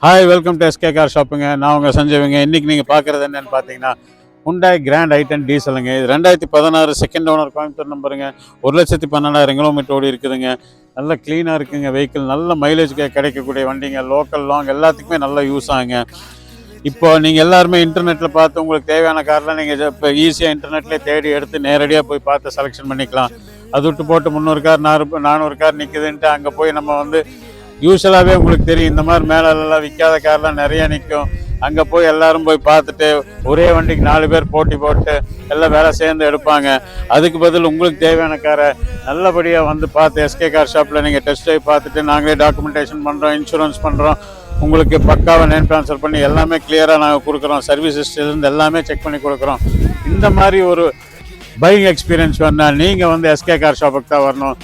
Hi, welcome to SK car ஷாப்புங்க. நான் உங்கள் சஞ்சய்ங்க. இன்றைக்கி நீங்கள் பார்க்குறது என்னென்னு பார்த்தீங்கன்னா ஹுண்டாய் கிராண்ட் ஐ10 டீசலுங்க. இது 2016 செகண்ட் ஓனர், கோயம்புத்தூர் நம்பருங்க. 1,12,000 கிலோமீட்டர் ஓடி இருக்குதுங்க. நல்ல க்ளீனாக இருக்குங்க வெஹிக்கிள். நல்ல மைலேஜ் கிடைக்கக்கூடிய வண்டிங்க. லோக்கல் லாங் எல்லாத்துக்குமே நல்லா யூஸ் ஆகுங்க. இப்போ நீங்கள் எல்லாருமே இன்டர்நெட்டில் பார்த்து உங்களுக்கு தேவையான கார்லாம் நீங்கள் இப்போ ஈஸியாக இன்டர்நெட்லேயே தேடி எடுத்து நேரடியாக போய் பார்த்து செலெக்ஷன் பண்ணிக்கலாம். அது விட்டு போட்டு 300 கார் 400 கார் நிற்குதுன்ட்டு அங்கே போய் நம்ம வந்து யூஸ்வலாகவே உங்களுக்கு தெரியும், இந்த மாதிரி மேலெல்லாம் விற்காத கார்லாம் நிறைய நிற்கும். அங்கே போய் எல்லோரும் போய் பார்த்துட்டு ஒரே வண்டிக்கு 4 பேர் போட்டி போட்டு எல்லாம் வேலை சேர்ந்து எடுப்பாங்க. அதுக்கு பதில் உங்களுக்கு தேவையான காரை நல்லபடியாக வந்து பார்த்து எஸ்கே கார் ஷாப்பில் நீங்கள் டெஸ்ட் ட்ரைவ் பார்த்துட்டு நாங்களே டாக்குமெண்டேஷன் பண்ணுறோம், இன்சூரன்ஸ் பண்ணுறோம். உங்களுக்கு பக்காவை நேம் ட்ரான்ஸ்ஃபர் பண்ணி எல்லாமே கிளியராக நாங்கள் கொடுக்குறோம். சர்வீஸ் ஹிஸ்ட்ரியிலேருந்து எல்லாமே செக் பண்ணி கொடுக்குறோம். இந்த மாதிரி ஒரு பையிங் எக்ஸ்பீரியன்ஸ் வேணால் நீங்கள் வந்து எஸ்கே கார் ஷாப்புக்கு தான் வரணும்.